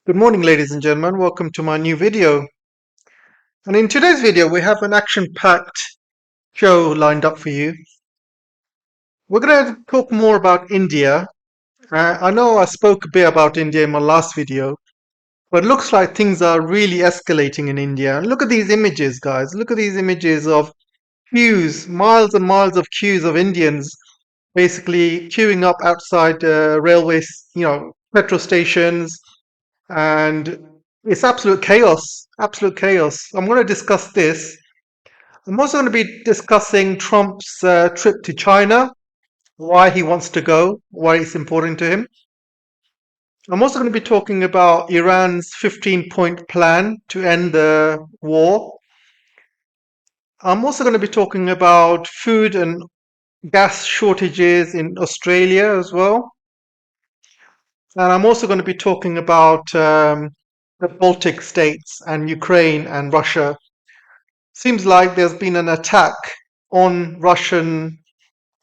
Good morning, ladies and gentlemen. Welcome to my new video. And in today's video, we have an action-packed show lined up for you. We're going to talk more about India. I know I spoke a bit about India in my last video, but it looks like things are really escalating in India. And look at these images, guys. Look at these images of queues, miles and miles of queues of Indians basically queuing up outside railways, petrol stations, and it's absolute chaos. Absolute chaos. I'm going to discuss this. I'm also going to be discussing Trump's trip to China, why he wants to go, why it's important to him. I'm also going to be talking about Iran's 15-point plan to end the war. I'm also going to be talking about food and gas shortages in Australia as well. And I'm also going to be talking about the Baltic states and Ukraine and Russia. Seems like there's been an attack on Russian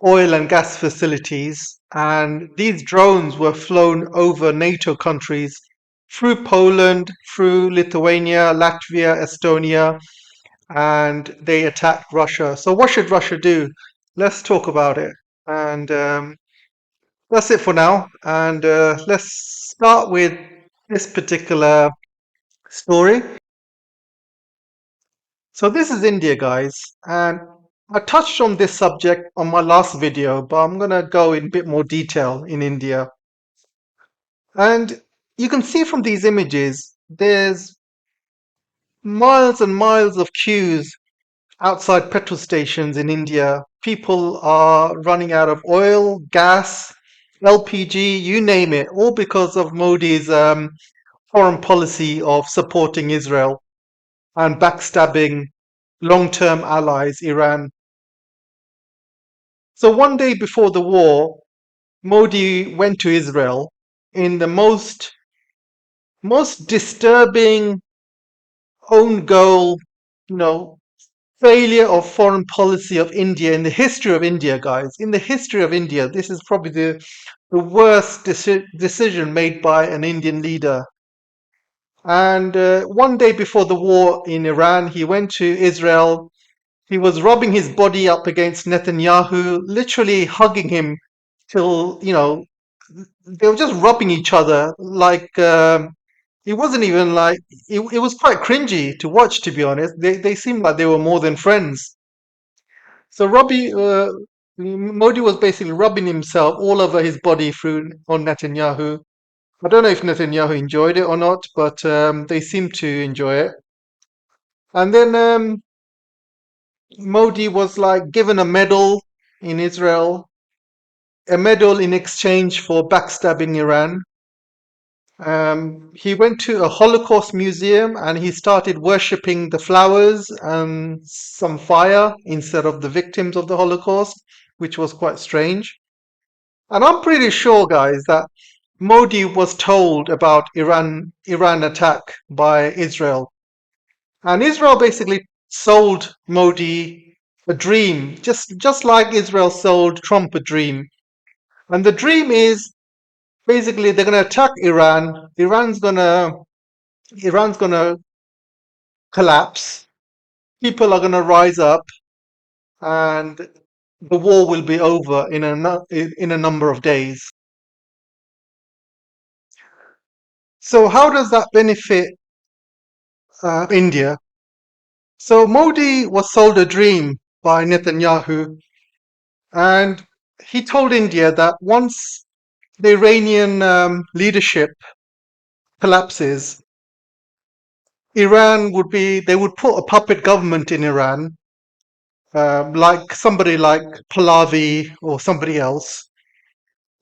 oil and gas facilities, and these drones were flown over NATO countries through Poland, through Lithuania, Latvia, Estonia, and they attacked Russia. So, what should Russia do? Let's talk about it. And that's it for now. And let's start with this particular story. So this is India, guys, and I touched on this subject on my last video, but I'm going to go in a bit more detail in India. And you can see from these images, there's miles and miles of queues outside petrol stations in India. People are running out of oil, gas, LPG, you name it, all because of Modi's foreign policy of supporting Israel and backstabbing long-term allies, Iran. So one day before the war, Modi went to Israel in the most disturbing own goal, you know, failure of foreign policy of India in the history of India, guys. In the history of India, this is probably the worst decision made by an Indian leader. And one day before the war in Iran, he went to Israel. He was rubbing his body up against Netanyahu, literally hugging him till, they were just rubbing each other like it wasn't even like it was quite cringy to watch, to be honest. They seemed like they were more than friends. So Modi was basically rubbing himself all over his body through on Netanyahu. I don't know if Netanyahu enjoyed it or not, but they seemed to enjoy it. And then Modi was like given a medal in Israel, a medal in exchange for backstabbing Iran. He went to a Holocaust museum and he started worshipping the flowers and some fire instead of the victims of the Holocaust, which was quite strange. And I'm pretty sure, guys, that Modi was told about Iran attack by Israel. And Israel basically sold Modi a dream, just like Israel sold Trump a dream. And the dream is basically they're going to attack Iran. Iran's gonna collapse. People are going to rise up, and the war will be over in a number of days. So how does that benefit India? So Modi was sold a dream by Netanyahu, and he told India that once the Iranian leadership collapses, they would put a puppet government in Iran, like somebody like Pahlavi or somebody else.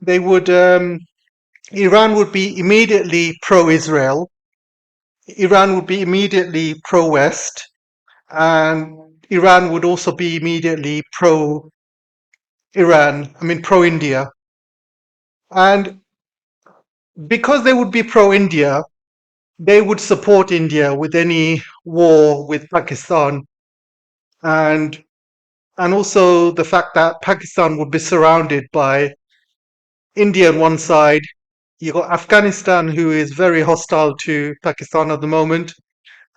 They would, Iran would be immediately pro-Israel. Iran would be immediately pro-West, and Iran would also be immediately pro-India. And because they would be pro-India, they would support India with any war with Pakistan, and also the fact that Pakistan would be surrounded by India on one side You got Afghanistan, who is very hostile to Pakistan at the moment,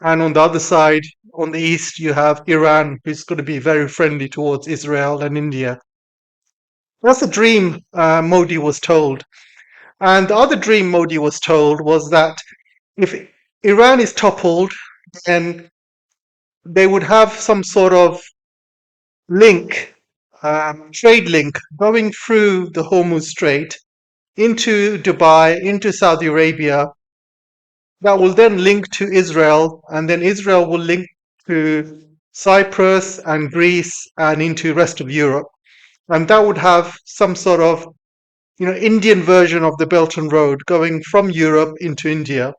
and on the other side, on the east, you have Iran, who's going to be very friendly towards Israel and India. That's a dream Modi was told. And the other dream Modi was told was that if Iran is toppled, then they would have some sort of link, trade link, going through the Hormuz Strait into Dubai, into Saudi Arabia, that will then link to Israel, and then Israel will link to Cyprus and Greece and into rest of Europe. And that would have some sort of Indian version of the Belt and Road going from Europe into India.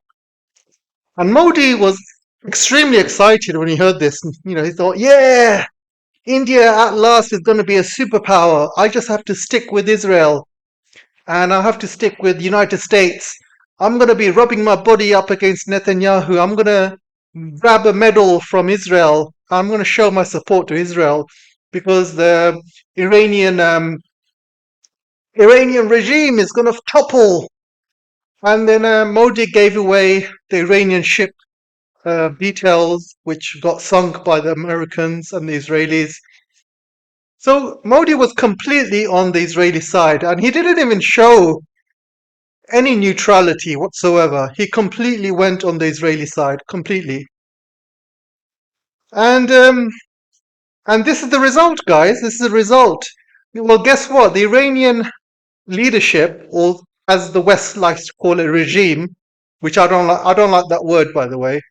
And Modi was extremely excited when he heard this. He thought, yeah, India at last is going to be a superpower. I just have to stick with Israel and I have to stick with the United States. I'm going to be rubbing my body up against Netanyahu. I'm going to grab a medal from Israel. I'm going to show my support to Israel because the Iranian regime is going to topple. And then Modi gave away the Iranian ship details, which got sunk by the Americans and the Israelis. So Modi was completely on the Israeli side, and he didn't even show any neutrality whatsoever. He completely went on the Israeli side, completely. And and this is the result, guys. This is the result. Well, guess what? The Iranian leadership, or as the West likes to call it, regime, which I don't like. I don't like that word, by the way.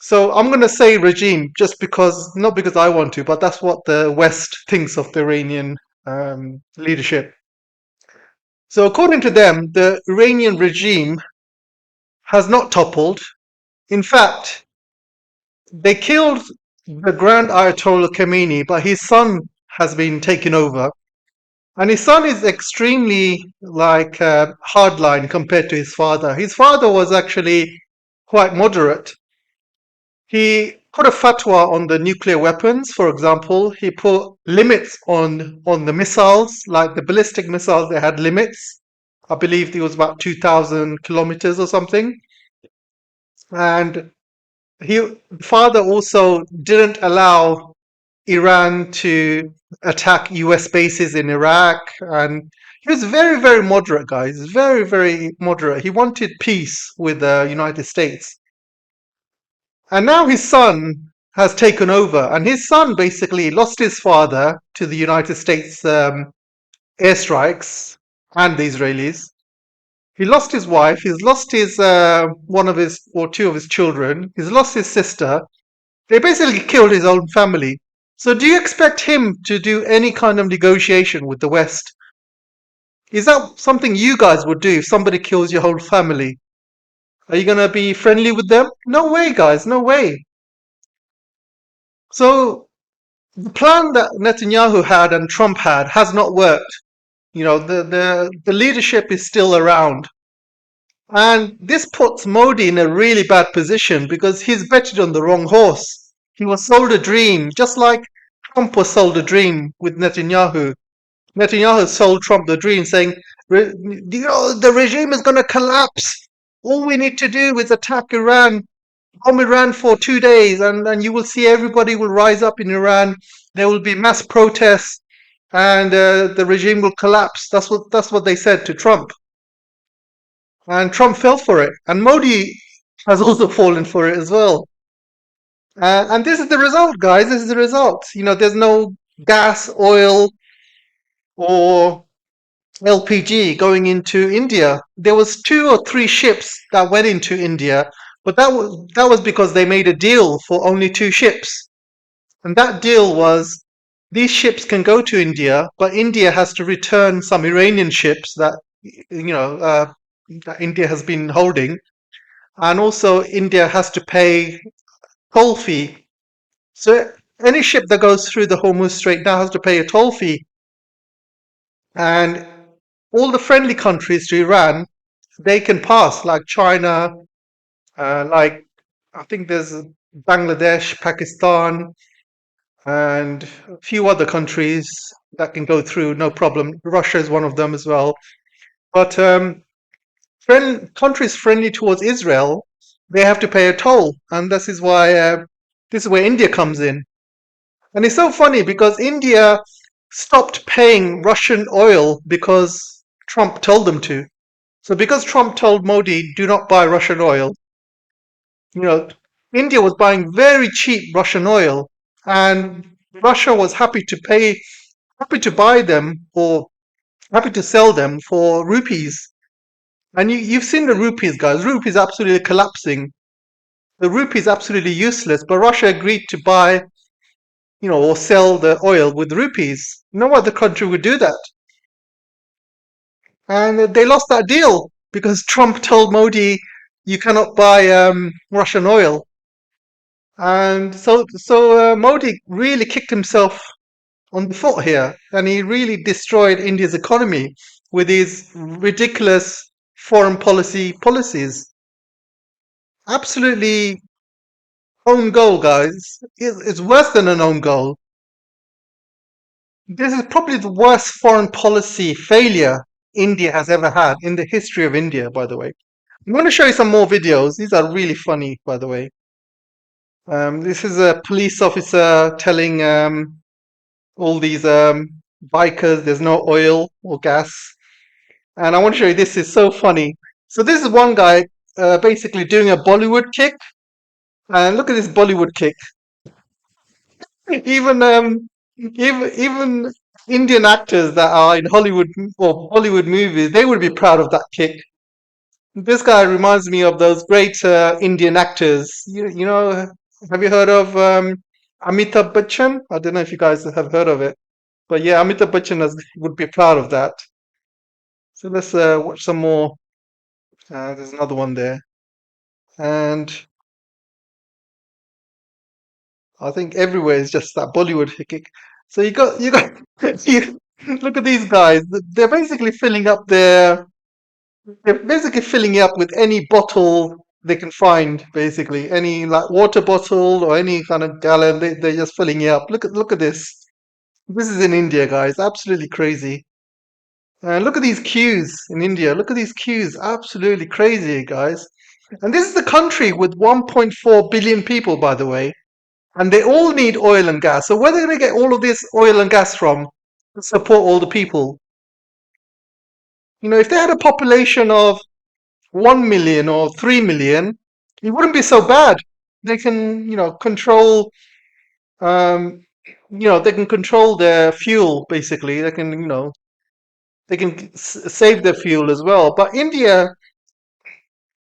So I'm going to say regime just because, not because I want to, but that's what the West thinks of the Iranian leadership. So according to them, the Iranian regime has not toppled. In fact, they killed the Grand Ayatollah Khomeini, but his son has been taken over. And his son is extremely hardline compared to his father. His father was actually quite moderate. He put a fatwa on the nuclear weapons, for example. He put limits on the missiles, like the ballistic missiles, they had limits. I believe it was about 2,000 kilometers or something. And father also didn't allow Iran to attack US bases in Iraq. And he was very, very moderate, guys. Very, very moderate. He wanted peace with the United States. And now his son has taken over, and his son basically lost his father to the United States airstrikes and the Israelis. He lost his wife. He's lost his one of his or two of his children. He's lost his sister. They basically killed his own family. So, do you expect him to do any kind of negotiation with the West? Is that something you guys would do if somebody kills your whole family? Are you going to be friendly with them? No way, guys. No way. So, the plan that Netanyahu had and Trump had has not worked. The leadership is still around. And this puts Modi in a really bad position because he's betted on the wrong horse. He was sold a dream, just like Trump was sold a dream with Netanyahu. Netanyahu sold Trump the dream, saying, the regime is going to collapse. All we need to do is attack Iran, bomb Iran for 2 days, and you will see everybody will rise up in Iran. There will be mass protests, and the regime will collapse. That's what they said to Trump. And Trump fell for it. And Modi has also fallen for it as well. And this is the result, guys. This is the result. There's no gas, oil, or LPG going into India. There was 2 or 3 ships that went into India, but that was because they made a deal for only 2 ships. And that deal was these ships can go to India, but India has to return some Iranian ships that that India has been holding, and also India has to pay toll fee. So any ship that goes through the Hormuz Strait now has to pay a toll fee, and all the friendly countries to Iran, they can pass, like China, like I think there's Bangladesh, Pakistan, and a few other countries that can go through no problem. Russia is one of them as well. But countries friendly towards Israel, they have to pay a toll, and this is where India comes in. And it's so funny because India stopped paying Russian oil because Trump told them to. So because Trump told Modi, do not buy Russian oil, you know, India was buying very cheap Russian oil, and Russia was happy to buy them or happy to sell them for rupees. And you've seen the rupees, guys. Rupees absolutely collapsing. The rupee is absolutely useless, but Russia agreed to buy, or sell the oil with rupees. No other country would do that. And they lost that deal because Trump told Modi, you cannot buy Russian oil. And so Modi really kicked himself on the foot here, and he really destroyed India's economy with his ridiculous foreign policies. Absolutely own goal, guys. It's worse than an own goal. This is probably the worst foreign policy failure India has ever had in the history of India, by the way. I'm going to show you some more videos. These are really funny, by the way. This is a police officer telling all these bikers there's no oil or gas. And I want to show you, this is so funny. So this is one guy basically doing a Bollywood kick. And look at this Bollywood kick. Even even Indian actors that are in Hollywood or Bollywood movies, they would be proud of that kick. This guy reminds me of those great Indian actors. Have you heard of Amitabh Bachchan? I don't know if you guys have heard of it, but yeah, Amitabh Bachchan would be proud of that. So let's watch some more. There's another one there, and I think everywhere is just that Bollywood kick. So you got you look at these guys. They're basically filling it up with any bottle they can find. Basically, any like water bottle or any kind of gallon. They're just filling it up. Look at this. This is in India, guys. Absolutely crazy. And look at these queues in India. Look at these queues. Absolutely crazy, guys. And this is the country with 1.4 billion people, by the way. And they all need oil and gas. So where are they going to get all of this oil and gas from to support all the people? If they had a population of 1 million or 3 million, it wouldn't be so bad. They can, um, they can control their fuel, basically. They can save their fuel as well. But India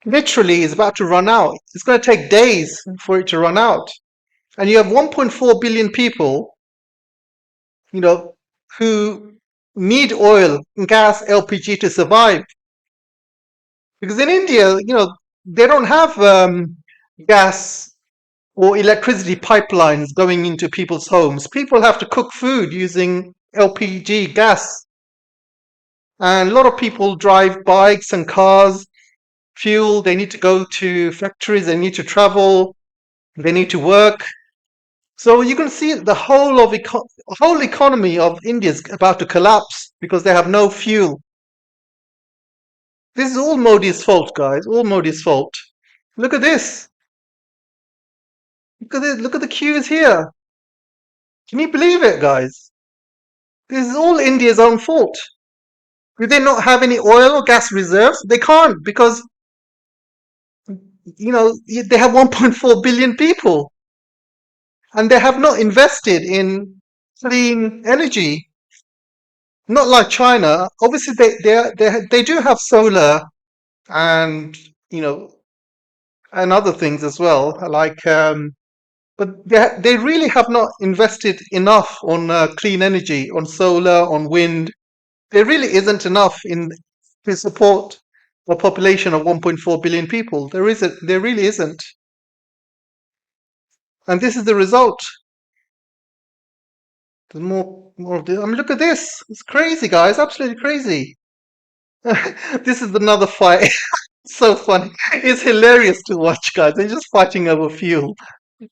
literally is about to run out. It's going to take days for it to run out. And you have 1.4 billion people, you know, who need oil, gas, LPG to survive. Because in India, they don't have gas or electricity pipelines going into people's homes. People have to cook food using LPG gas. And a lot of people drive bikes and cars, fuel. They need to go to factories, they need to travel, they need to work. So you can see the whole economy of India is about to collapse because they have no fuel. This is all Modi's fault, guys. All Modi's fault. Look at this. Look at this. Look at the queues here. Can you believe it, guys? This is all India's own fault. Do they not have any oil or gas reserves? They can't because they have 1.4 billion people and they have not invested in clean energy. Not like China. Obviously, they do have solar and you know and other things as well. But they really have not invested enough on clean energy, on solar, on wind. There really isn't enough in to support a population of 1.4 billion people. There really isn't, and this is the result. There's more of this. I mean, look at this. It's crazy, guys. Absolutely crazy. This is another fight. So funny. It's hilarious to watch, guys. They're just fighting over fuel.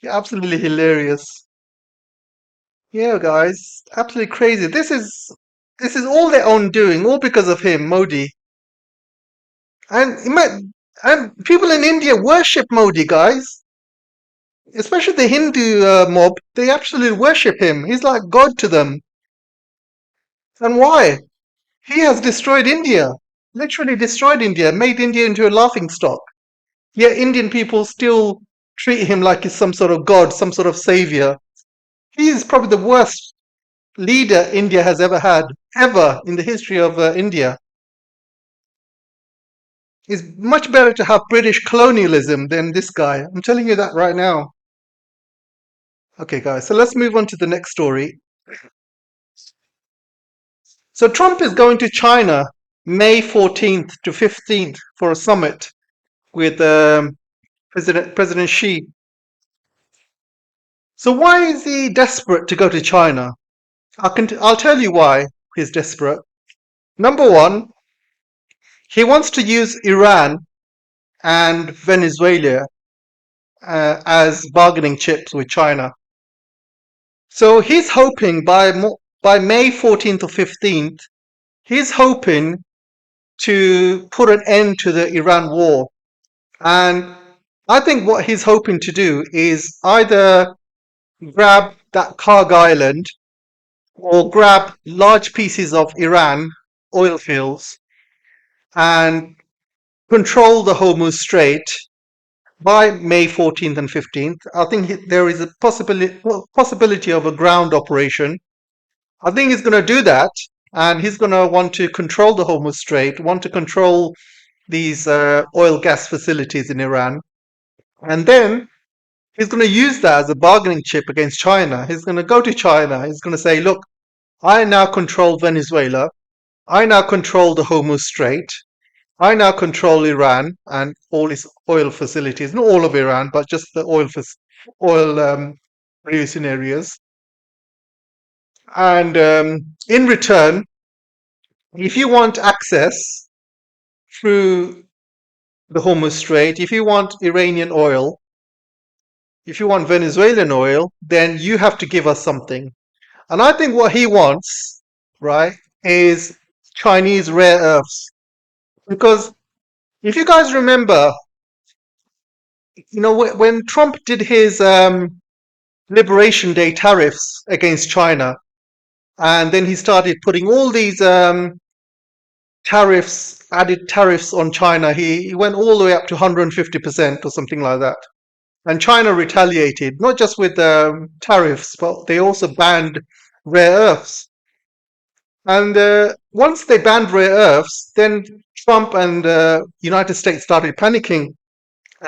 Absolutely hilarious. Yeah, guys. Absolutely crazy. This is all their own doing, all because of him, Modi. And people in India worship Modi, guys. Especially the Hindu mob, they absolutely worship him. He's like God to them. And why? He has destroyed India, literally destroyed India, made India into a laughing stock. Yet Indian people still treat him like he's some sort of god, some sort of savior. He is probably the worst leader India has ever had, ever in the history of India. It's much better to have British colonialism than this guy. I'm telling you that right now. Okay, guys, so let's move on to the next story. So Trump is going to China May 14th to 15th for a summit with President Xi. So why is he desperate to go to China? I'll tell you why he's desperate. Number one, he wants to use Iran and Venezuela as bargaining chips with China. So he's hoping by May 14th or 15th, he's hoping to put an end to the Iran war. And I think what he's hoping to do is either grab that Karg Island or grab large pieces of Iran oil fields and control the Hormuz Strait by May 14th and 15th. I think there is a possibility of a ground operation. I think he's going to do that, and he's going to want to control the Hormuz Strait, want to control these oil gas facilities in Iran, and then he's going to use that as a bargaining chip against China. He's going to go to China. He's going to say, look, I now control Venezuela. I now control the Hormuz Strait. I now control Iran and all its oil facilities. Not all of Iran, but just the oil producing areas. And in return, if you want access through the Hormuz Strait, if you want Iranian oil, if you want Venezuelan oil, then you have to give us something. And I think what he wants, right, is Chinese rare earths. Because if you guys remember, when Trump did his Liberation Day tariffs against China, and then he started putting all these added tariffs on China, he went all the way up to 150% or something like that. And China retaliated, not just with tariffs, but they also banned rare earths. And once they banned rare earths, then Trump and United States started panicking,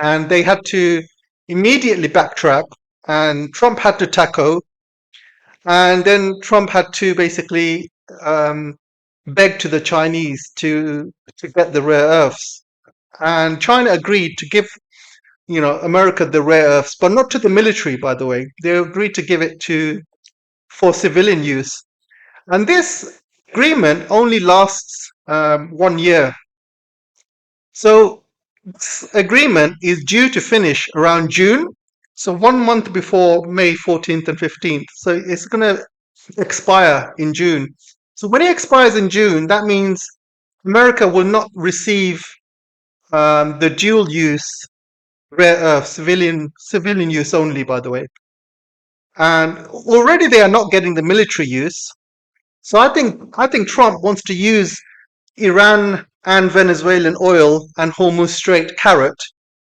and they had to immediately backtrack. And Trump had to tackle, and then Trump had to basically beg to the Chinese to get the rare earths. And China agreed to give America the rare earths, but not to the military, by the way. They agreed to give it for civilian use. And this agreement only lasts 1 year. So this agreement is due to finish around June. So 1 month before May 14th and 15th. So it's going to expire in June. So when it expires in June, that means America will not receive the dual use rare earth civilian use only, by the way. And already they are not getting the military use. So I think Trump wants to use Iran and Venezuelan oil and Hormuz Strait carrot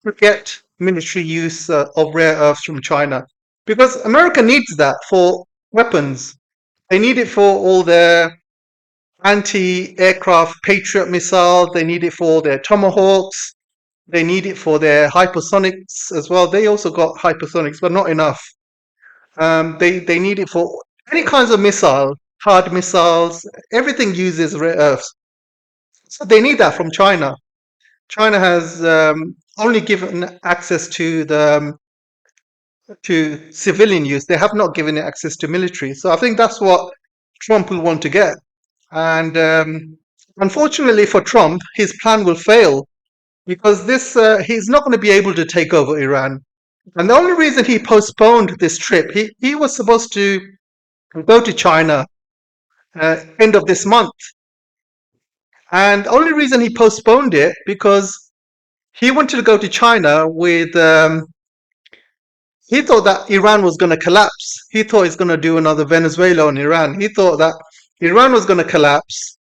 to get military use of rare earths from China, because America needs that for weapons. They need it for all their anti-aircraft Patriot missiles. They need it for their Tomahawks. They need it for their hypersonics as well. They also got hypersonics, but not enough. They need it for any kinds of missile, hard missiles. Everything uses rare earths, so they need that from China. China has only given access to civilian use. They have not given it access to military. So I think that's what Trump will want to get. And unfortunately for Trump, his plan will fail, because he's not going to be able to take over Iran. And the only reason he postponed this trip, he was supposed to go to China end of this month. And the only reason he postponed it because he wanted to go to China with. He thought that Iran was going to collapse. He thought he's going to do another Venezuela on Iran. He thought that Iran was going to collapse.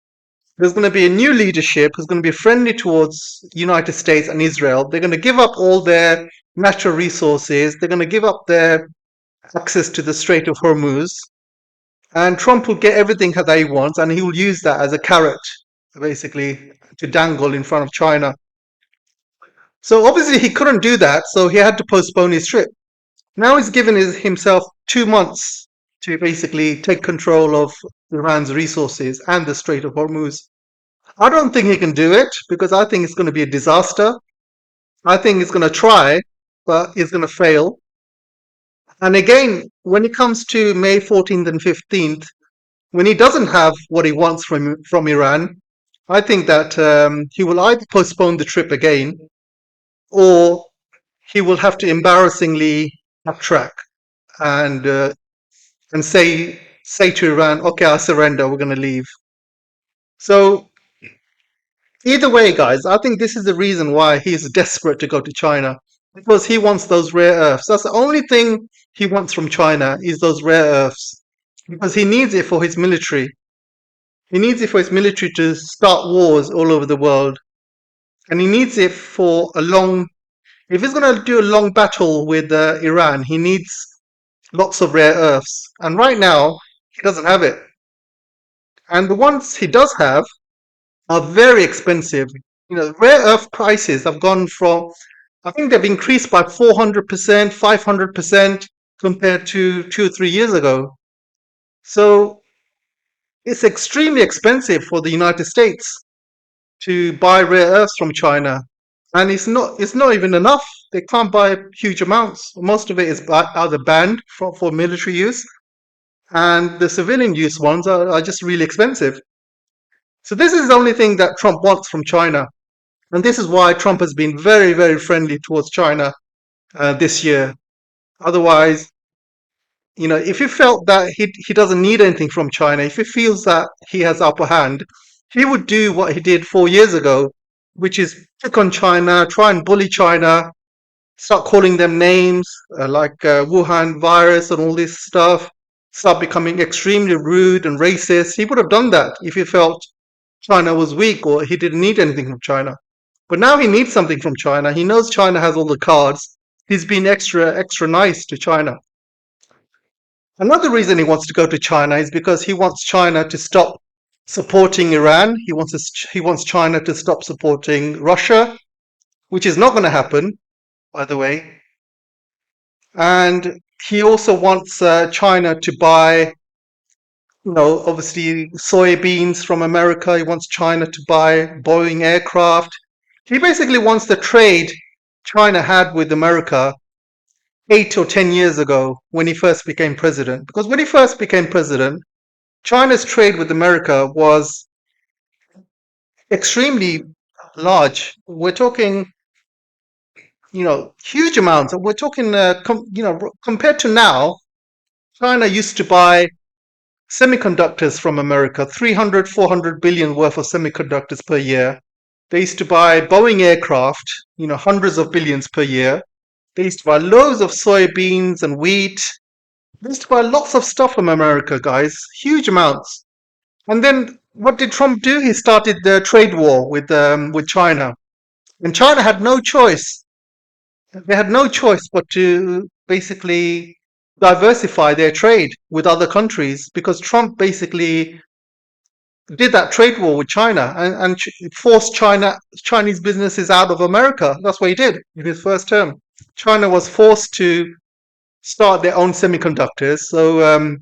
There's going to be a new leadership who's going to be friendly towards United States and Israel. They're going to give up all their natural resources. They're going to give up their access to the Strait of Hormuz. And Trump will get everything that he wants, and he will use that as a carrot, basically, to dangle in front of China. So obviously he couldn't do that, so he had to postpone his trip. Now he's given himself 2 months to basically take control of Iran's resources and the Strait of Hormuz. I don't think he can do it because I think it's going to be a disaster. I think he's going to try, but he's going to fail. And again, when it comes to May 14th and 15th, when he doesn't have what he wants from Iran, I think that he will either postpone the trip again or he will have to embarrassingly backtrack and say to Iran, "Okay, I surrender. We're going to leave." So either way, guys, I think this is the reason why he's desperate to go to China because he wants those rare earths. That's the only thing he wants from China is those rare earths because he needs it for his military. He needs it for his military to start wars all over the world, and he needs it for a long. If he's going to do a long battle with Iran, he needs lots of rare earths, and right now he doesn't have it. And the ones he does have are very expensive. Rare earth prices have gone from, I think they've increased by 400%, 500% compared to 2 or 3 years ago. So it's extremely expensive for the United States to buy rare earths from China. And it's not even enough. They can't buy huge amounts. Most of it is either banned for military use, and the civilian use ones are just really expensive. So this is the only thing that Trump wants from China. And this is why Trump has been very, very friendly towards China this year. Otherwise, if he felt that he doesn't need anything from China, if he feels that he has upper hand, he would do what he did 4 years ago, which is pick on China, try and bully China, start calling them names like Wuhan virus and all this stuff, start becoming extremely rude and racist. He would have done that if he felt China was weak or he didn't need anything from China. But now he needs something from China. He knows China has all the cards. He's been extra nice to China. Another reason he wants to go to China is because he wants China to stop supporting Iran. He wants China to stop supporting Russia, which is not going to happen, by the way. And he also wants China to buy, obviously soybeans from America. He wants China to buy Boeing aircraft. He basically wants the trade China had with America 8 or 10 years ago when he first became president. Because when he first became president, China's trade with America was extremely large. We're talking, huge amounts. We're talking, compared to now, China used to buy semiconductors from America, 300, 400 billion worth of semiconductors per year. They used to buy Boeing aircraft, hundreds of billions per year. They used to buy loads of soybeans and wheat. They used to buy lots of stuff from America, guys, huge amounts. And then what did Trump do? He started the trade war with China. And China had no choice. They had no choice but to basically diversify their trade with other countries because Trump basically did that trade war with China and forced Chinese businesses out of America. That's what he did in his first term. China was forced to start their own semiconductors. So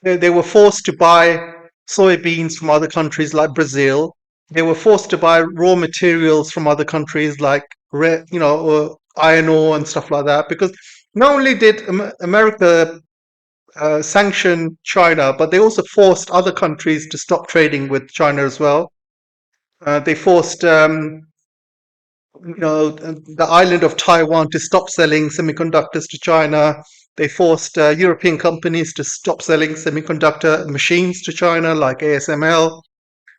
they were forced to buy soybeans from other countries like Brazil. They were forced to buy raw materials from other countries like iron ore and stuff like that. Because not only did America sanction China, but they also forced other countries to stop trading with China as well. They forced the island of Taiwan to stop selling semiconductors to China. They forced European companies to stop selling semiconductor machines to China, like ASML.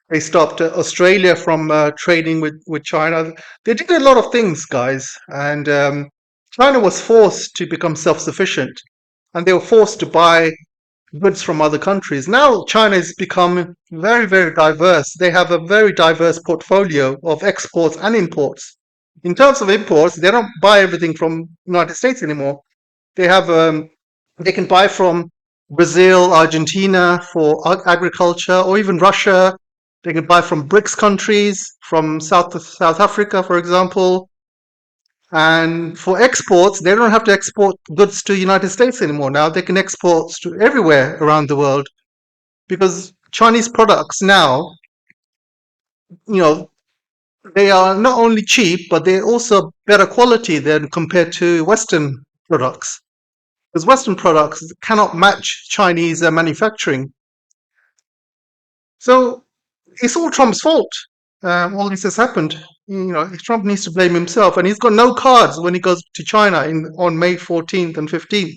They stopped Australia from trading with China. They did a lot of things, guys. And China was forced to become self-sufficient. And they were forced to buy goods from other countries. Now China has become very, very diverse. They have a very diverse portfolio of exports and imports. In terms of imports, they don't buy everything from United States anymore. They have they can buy from Brazil, Argentina for agriculture, or even Russia. They can buy from BRICS countries, from South Africa, for example. And for exports, they don't have to export goods to the United States anymore. Now they can export to everywhere around the world because Chinese products now, you know, they are not only cheap, but they're also better quality than compared to Western products. Because Western products cannot match Chinese manufacturing. So it's all Trump's fault. All this has happened. Trump needs to blame himself, and he's got no cards when he goes to China on May 14th and 15th.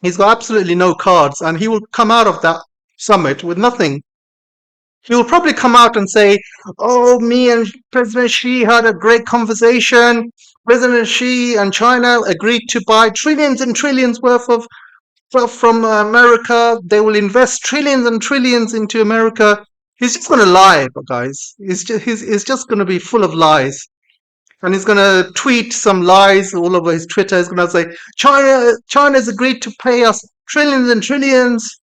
He's got absolutely no cards, and he will come out of that summit with nothing. He will probably come out and say, "Oh, me and President Xi had a great conversation. President Xi and China agreed to buy trillions and trillions worth of stuff from America. They will invest trillions and trillions into America." He's just going to lie, guys. He's just going to be full of lies. And he's going to tweet some lies all over his Twitter. He's going to say, China's agreed to pay us trillions and trillions.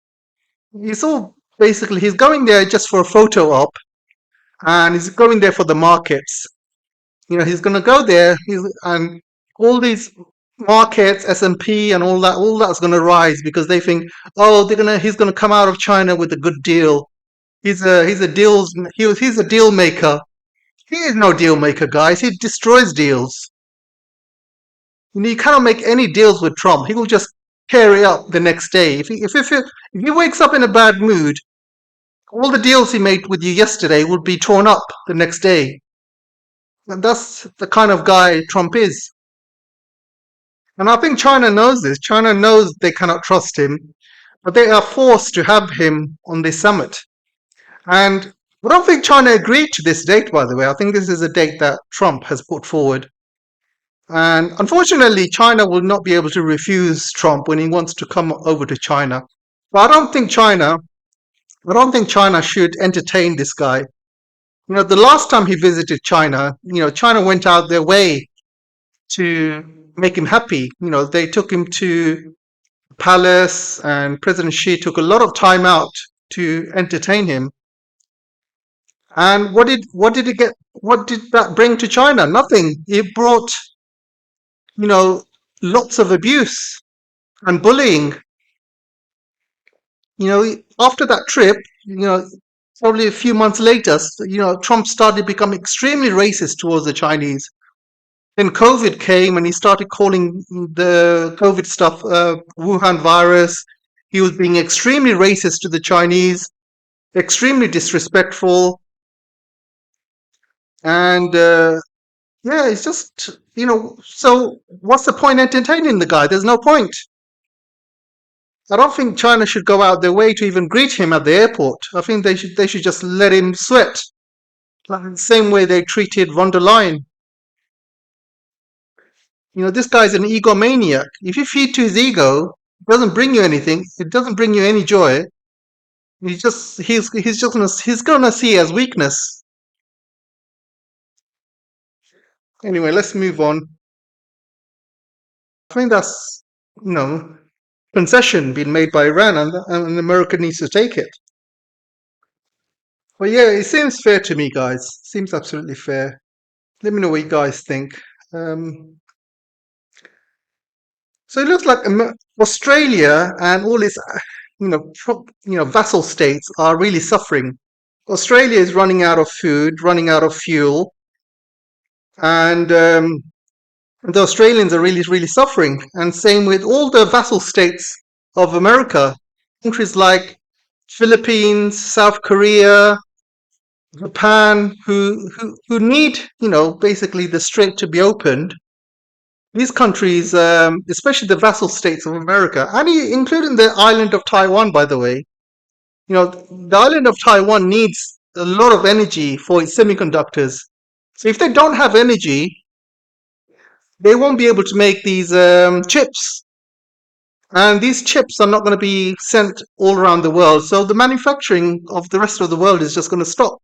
He's going there just for a photo op, and he's going there for the markets. He's going to go there, and all these markets, S&P and all that's going to rise because they think, oh, he's going to come out of China with a good deal. He's a deal maker. He is no deal maker, guys. He destroys deals. You cannot make any deals with Trump. He will just tear it up the next day. If he wakes up in a bad mood, all the deals he made with you yesterday will be torn up the next day. And that's the kind of guy Trump is. And I think China knows this. China knows they cannot trust him, but they are forced to have him on this summit. And I don't think China agreed to this date, by the way. I think this is a date that Trump has put forward. And unfortunately, China will not be able to refuse Trump when he wants to come over to China. But I don't think China should entertain this guy. The last time he visited China, China went out their way to make him happy. They took him to the palace, and President Xi took a lot of time out to entertain him. And what did that bring to China? Nothing. It brought, lots of abuse and bullying. After that trip, probably a few months later, Trump started becoming extremely racist towards the Chinese. Then COVID came, and he started calling the COVID stuff Wuhan virus. He was being extremely racist to the Chinese, extremely disrespectful. And it's just, so what's the point entertaining the guy? There's no point. I don't think China should go out their way to even greet him at the airport. I think they should just let him sweat, like the same way they treated von der Leyen. This guy's an egomaniac. If you feed to his ego, it doesn't bring you anything. It doesn't bring you any joy. He's gonna see as weakness. Anyway, let's move on. I think that's concession being made by Iran, and America needs to take it. But yeah, it seems fair to me, guys. Seems absolutely fair. Let me know what you guys think. So it looks like Australia and all its, vassal states are really suffering. Australia is running out of food, running out of fuel, and the Australians are really, really suffering. And same with all the vassal states of America, countries like Philippines, South Korea, Japan, who need, basically the strait to be opened. These countries, especially the vassal states of America, and including the island of Taiwan, by the way, the island of Taiwan needs a lot of energy for its semiconductors. So if they don't have energy, they won't be able to make these chips. And these chips are not going to be sent all around the world. So the manufacturing of the rest of the world is just going to stop.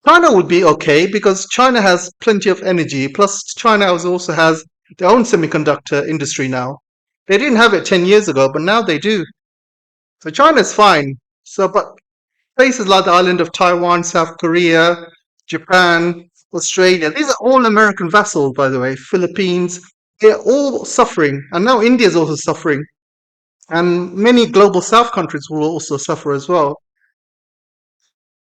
China would be okay because China has plenty of energy. Plus, China also has their own semiconductor industry now. They didn't have it 10 years ago, but now they do. So China's fine. So, but places like the island of Taiwan, South Korea, Japan, Australia, these are all American vassals, by the way. Philippines, they're all suffering. And now India is also suffering. And many global south countries will also suffer as well.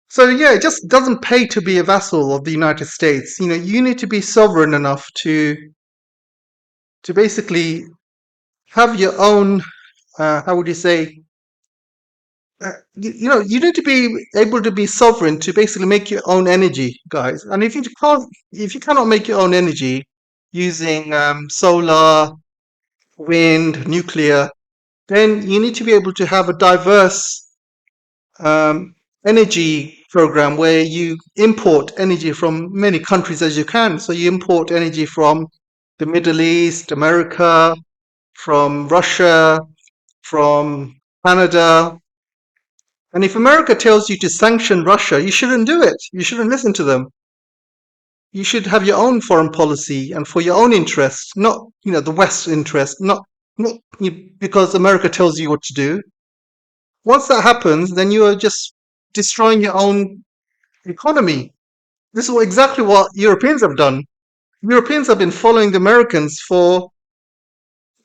So yeah, it just doesn't pay to be a vassal of the United States. You know, you need to be sovereign enough to basically have your own. How would you say? You know, you need to be able to be sovereign to basically make your own energy, guys. And if you cannot make your own energy using solar, wind, nuclear, then you need to be able to have a diverse um, energy program where you import energy from many countries as you can. So you import energy from the Middle East, America, from Russia, from Canada. And if America tells you to sanction Russia, you shouldn't do it. You shouldn't listen to them. You should have your own foreign policy and for your own interests, not the West's interest, not because America tells you what to do. Once that happens, then you are just destroying your own economy. This is exactly what Europeans have done. Europeans have been following the Americans for,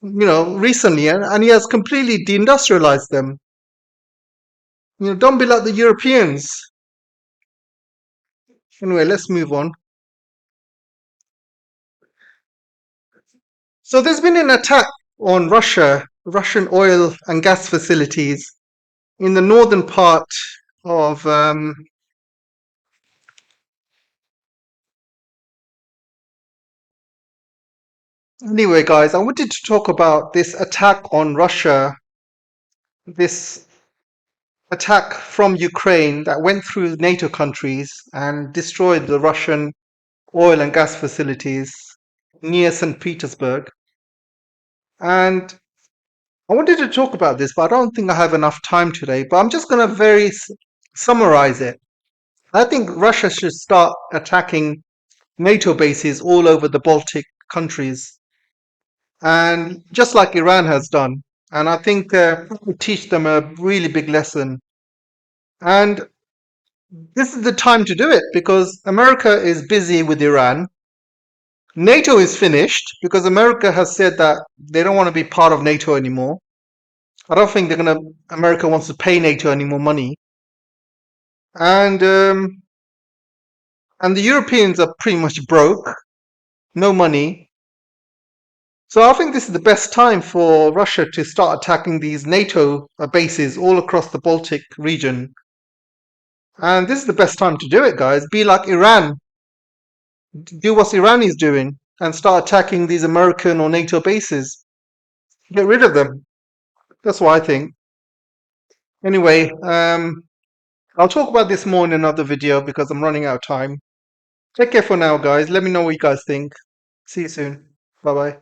recently, and he has completely deindustrialized them. Don't be like the Europeans. Anyway, let's move on. So there's been an attack on Russian oil and gas facilities in the northern part of Anyway, guys, I wanted to talk about this attack on Russia, this attack from Ukraine that went through NATO countries and destroyed the Russian oil and gas facilities near St. Petersburg. And I wanted to talk about this, but I don't think I have enough time today. But I'm just going to summarize it. I think Russia should start attacking NATO bases all over the Baltic countries, and just like Iran has done. And I think it will teach them a really big lesson. And this is the time to do it because America is busy with Iran. NATO is finished because America has said that they don't want to be part of NATO anymore. I don't think America wants to pay NATO any more money. And the Europeans are pretty much broke, no money. So I think this is the best time for Russia to start attacking these NATO bases all across the Baltic region. And this is the best time to do it, guys. Be like Iran. Do what Iran is doing and start attacking these American or NATO bases. Get rid of them. That's what I think. Anyway, I'll talk about this more in another video because I'm running out of time. Take care for now, guys. Let me know what you guys think. See you soon. Bye bye.